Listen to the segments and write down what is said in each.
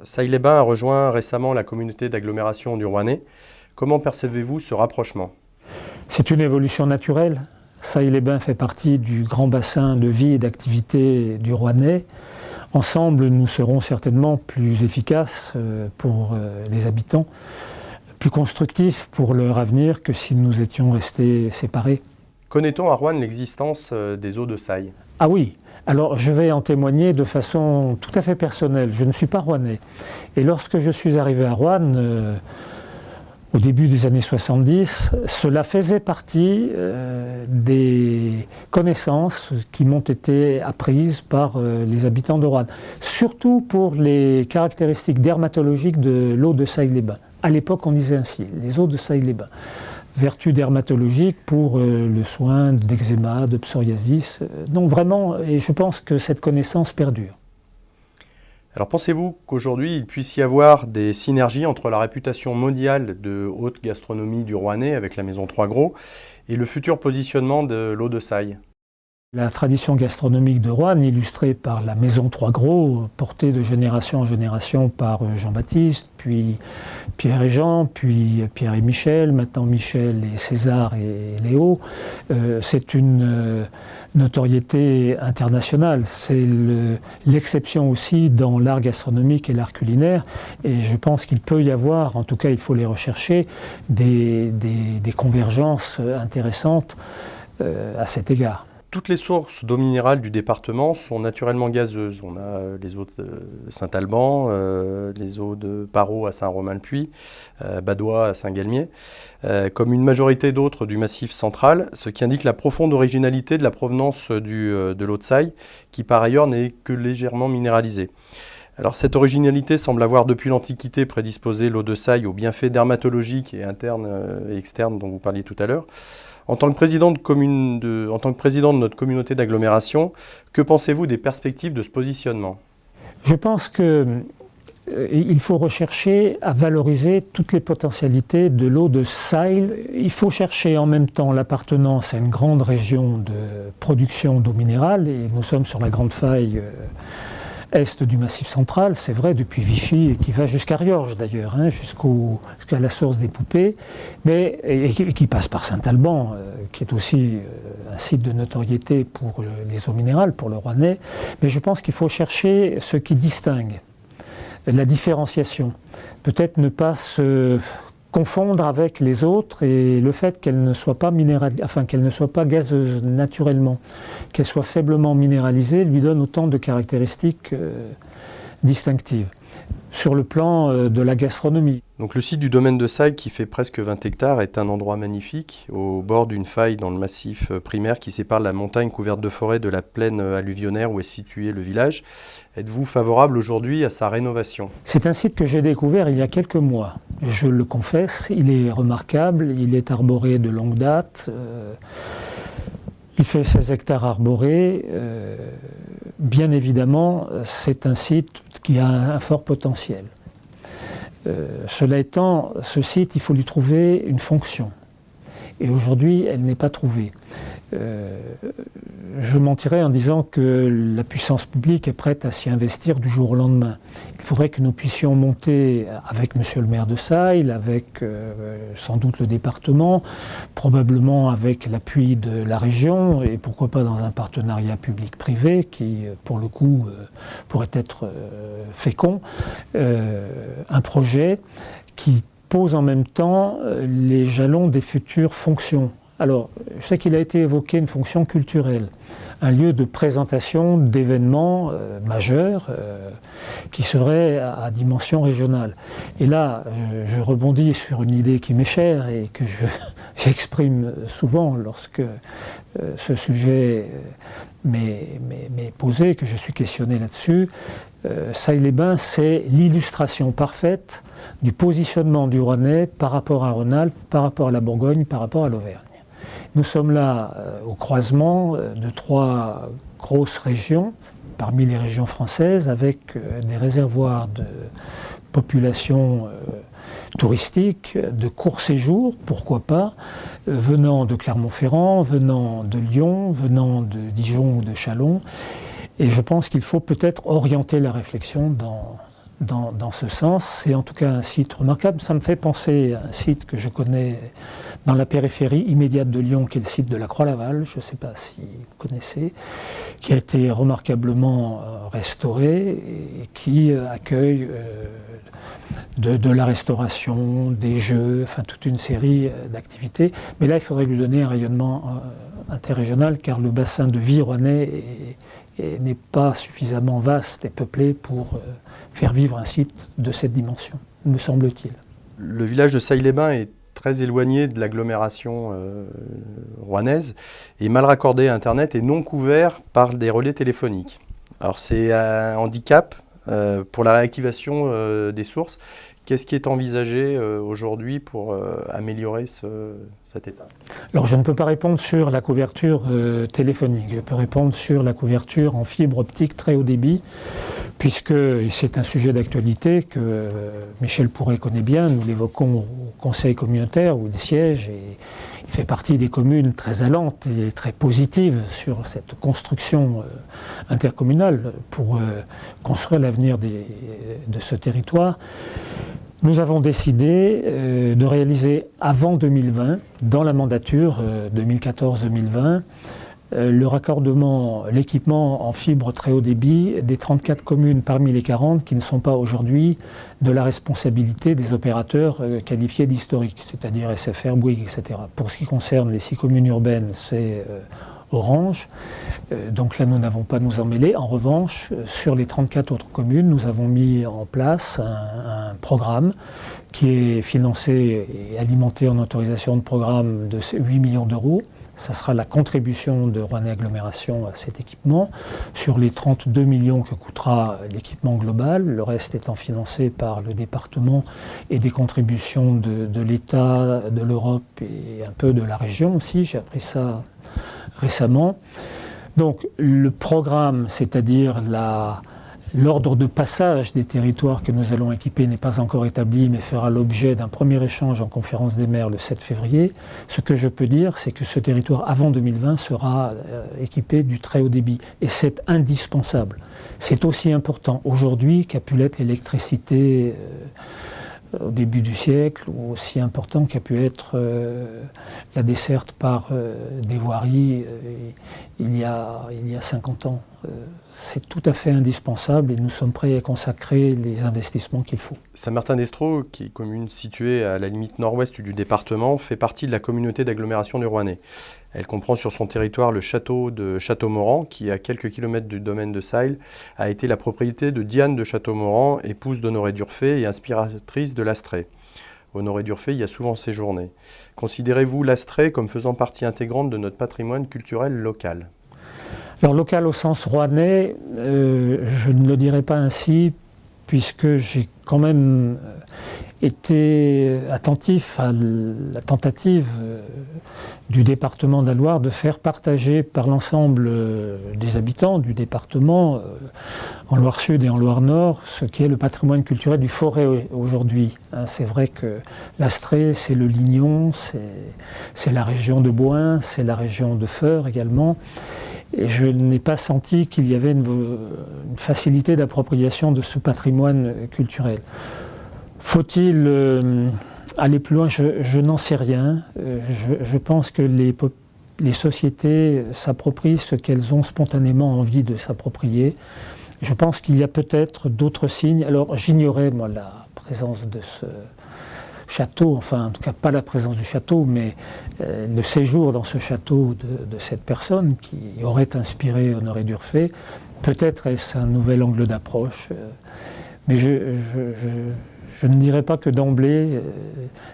Sailly-les-Bains a rejoint récemment la communauté d'agglomération du Rouennais. Comment percevez-vous ce rapprochement? C'est une évolution naturelle. Sailly-les-Bains fait partie du grand bassin de vie et d'activité du Rouennais. Ensemble, nous serons certainement plus efficaces pour les habitants, plus constructifs pour leur avenir que si nous étions restés séparés. Connaît-on à Roanne l'existence des eaux de Sailly? Ah oui, alors je vais en témoigner de façon tout à fait personnelle. Je ne suis pas rouennais. Et lorsque je suis arrivé à Roanne, au début des années 70, cela faisait partie des connaissances qui m'ont été apprises par les habitants de Roanne. Surtout pour les caractéristiques dermatologiques de l'eau de Sailly-les-Bains. À l'époque, on disait ainsi, les eaux de Sailly-les-Bains. Vertus dermatologiques pour le soin d'eczéma, de psoriasis. Donc vraiment, et je pense que cette connaissance perdure. Alors pensez-vous qu'aujourd'hui il puisse y avoir des synergies entre la réputation mondiale de haute gastronomie du Rouennais avec la Maison Trois Gros et le futur positionnement de l'eau de Sailly? La tradition gastronomique de Roanne, illustrée par la Maison Trois Gros, portée de génération en génération par Jean-Baptiste, puis Pierre et Jean, puis Pierre et Michel, maintenant Michel et César et Léo, c'est une notoriété internationale. C'est l'exception aussi dans l'art gastronomique et l'art culinaire. Et je pense qu'il peut y avoir, en tout cas il faut les rechercher, des convergences intéressantes à cet égard. Toutes les sources d'eau minérale du département sont naturellement gazeuses. On a les eaux de Saint-Alban, les eaux de Parot à Saint-Romain-le-Puy, Badois à Saint-Galmier, comme une majorité d'autres du Massif central, ce qui indique la profonde originalité de la provenance de l'eau de Sailly, qui par ailleurs n'est que légèrement minéralisée. Alors cette originalité semble avoir depuis l'Antiquité prédisposé l'eau de Sailly aux bienfaits dermatologiques et internes et externes dont vous parliez tout à l'heure. En tant que président de notre communauté d'agglomération, que pensez-vous des perspectives de ce positionnement? Je pense qu'il faut rechercher à valoriser toutes les potentialités de l'eau de Sailly. Il faut chercher en même temps l'appartenance à une grande région de production d'eau minérale, et nous sommes sur la grande faille est du Massif central, c'est vrai, depuis Vichy, et qui va jusqu'à Riorges d'ailleurs, jusqu'à la source des Poupées, et qui passe par Saint-Alban, qui est aussi un site de notoriété pour les eaux minérales, pour le Rouennais. Mais je pense qu'il faut chercher ce qui distingue, la différenciation. Peut-être ne pas se confondre avec les autres, et le fait qu'elle ne soit pas qu'elle ne soit pas gazeuse naturellement, qu'elle soit faiblement minéralisée, lui donne autant de caractéristiques distinctives. Sur le plan de la gastronomie. Donc le site du domaine de Sailly, qui fait presque 20 hectares, est un endroit magnifique, au bord d'une faille dans le massif primaire qui sépare la montagne couverte de forêt de la plaine alluvionnaire où est situé le village. Êtes-vous favorable aujourd'hui à sa rénovation? C'est un site que j'ai découvert il y a quelques mois. Je le confesse, il est remarquable, il est arboré de longue date. Il fait 16 hectares arborés. Bien évidemment, c'est un site qui a un fort potentiel. Cela étant, ce site, il faut lui trouver une fonction. Et aujourd'hui, elle n'est pas trouvée. Je mentirais en disant que la puissance publique est prête à s'y investir du jour au lendemain. Il faudrait que nous puissions monter avec monsieur le maire de Sailly, avec sans doute le département, probablement avec l'appui de la région, et pourquoi pas dans un partenariat public-privé qui, pour le coup, pourrait être fécond, un projet qui pose en même temps les jalons des futures fonctions. Alors, je sais qu'il a été évoqué une fonction culturelle, un lieu de présentation d'événements majeurs qui serait à dimension régionale. Et là, je rebondis sur une idée qui m'est chère et que j'exprime souvent lorsque ce sujet m'est posé, que je suis questionné là-dessus. Sailly-les-Bains, c'est l'illustration parfaite du positionnement du Rouennais par rapport à Rhône-Alpes, par rapport à la Bourgogne, par rapport à l'Auvergne. Nous sommes là au croisement de trois grosses régions, parmi les régions françaises, avec des réservoirs de population touristique, de court séjour, pourquoi pas, venant de Clermont-Ferrand, venant de Lyon, venant de Dijon ou de Châlons. Et je pense qu'il faut peut-être orienter la réflexion dans ce sens. C'est en tout cas un site remarquable. Ça me fait penser à un site que je connais dans la périphérie immédiate de Lyon, qui est le site de la Croix-Laval, je ne sais pas si vous connaissez, qui a été remarquablement restauré et qui accueille de la restauration, des jeux, enfin toute une série d'activités. Mais là, il faudrait lui donner un rayonnement interrégional, car le bassin de vie rouennais n'est pas suffisamment vaste et peuplé pour faire vivre un site de cette dimension, me semble-t-il. Le village de Sailly-les-Bains est très éloigné de l'agglomération rouennaise et mal raccordé à Internet et non couvert par des relais téléphoniques. Alors c'est un handicap pour la réactivation des sources. Qu'est-ce qui est envisagé aujourd'hui pour améliorer cet état? Alors je ne peux pas répondre sur la couverture téléphonique, je peux répondre sur la couverture en fibre optique très haut débit, puisque c'est un sujet d'actualité que Michel Pourret connaît bien. Nous l'évoquons au conseil communautaire où il siège et il fait partie des communes très allantes et très positives sur cette construction intercommunale pour construire l'avenir de ce territoire. Nous avons décidé de réaliser avant 2020, dans la mandature 2014-2020, le raccordement, l'équipement en fibre très haut débit des 34 communes parmi les 40 qui ne sont pas aujourd'hui de la responsabilité des opérateurs qualifiés d'historiques, c'est-à-dire SFR, Bouygues, etc. Pour ce qui concerne les 6 communes urbaines, c'est Orange. Donc là, nous n'avons pas à nous en mêler. En revanche, sur les 34 autres communes, nous avons mis en place un programme qui est financé et alimenté en autorisation de programme de 8 millions d'euros. Ça sera la contribution de Rouennais Agglomération à cet équipement. Sur les 32 millions que coûtera l'équipement global, le reste étant financé par le département et des contributions de l'État, de l'Europe et un peu de la région aussi. J'ai appris ça récemment. Donc le programme, c'est-à-dire l'ordre de passage des territoires que nous allons équiper n'est pas encore établi, mais fera l'objet d'un premier échange en conférence des maires le 7 février. Ce que je peux dire, c'est que ce territoire, avant 2020, sera équipé du très haut débit. Et c'est indispensable. C'est aussi important aujourd'hui qu'a pu l'être l'électricité au début du siècle, ou aussi important qu'a pu être la desserte par des voiries il y a 50 ans. C'est tout à fait indispensable et nous sommes prêts à consacrer les investissements qu'il faut. Saint-Martin-d'Estreaux, qui est commune située à la limite nord-ouest du département, fait partie de la communauté d'agglomération du Rouennais. Elle comprend sur son territoire le château de Châteaumorant, qui, à quelques kilomètres du domaine de Sailly, a été la propriété de Diane de Châteaumorant, épouse d'Honoré d'Urfé et inspiratrice de l'Astrée. Honoré d'Urfé y a souvent séjourné. Considérez-vous l'Astrée comme faisant partie intégrante de notre patrimoine culturel local ? Alors local au sens rouennais, je ne le dirais pas ainsi, puisque j'ai quand même été attentif à la tentative du département de la Loire de faire partager par l'ensemble des habitants du département, en Loire-Sud et en Loire-Nord, ce qui est le patrimoine culturel du Forêt aujourd'hui. C'est vrai que l'Astrée, c'est le Lignon, c'est la région de Bohain, c'est la région de Feurs également. Et je n'ai pas senti qu'il y avait une facilité d'appropriation de ce patrimoine culturel. Faut-il aller plus loin? Je n'en sais rien. Je pense que les sociétés s'approprient ce qu'elles ont spontanément envie de s'approprier. Je pense qu'il y a peut-être d'autres signes. Alors j'ignorais, moi, la présence de ce château, enfin en tout cas pas la présence du château, mais le séjour dans ce château de cette personne qui aurait inspiré Honoré d'Urfé. Peut-être est-ce un nouvel angle d'approche, mais je ne dirais pas que d'emblée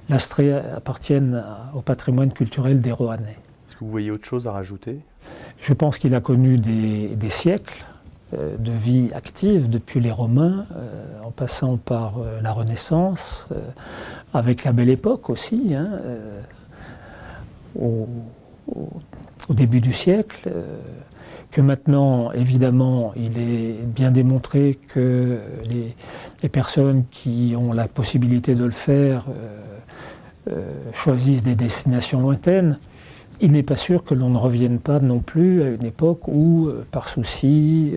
l'Astrée appartienne au patrimoine culturel des Rouennais. Est-ce que vous voyez autre chose à rajouter? Je pense qu'il a connu des siècles de vie active depuis les Romains, en passant par la Renaissance, avec la Belle Époque aussi, au début du siècle, que maintenant, évidemment, il est bien démontré que les personnes qui ont la possibilité de le faire choisissent des destinations lointaines. Il n'est pas sûr que l'on ne revienne pas non plus à une époque où, par souci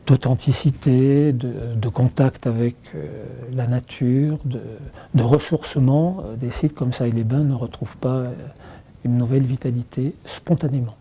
d'authenticité, de contact avec la nature, de ressourcement, des sites comme Sailly-les-Bains ne retrouvent pas une nouvelle vitalité spontanément.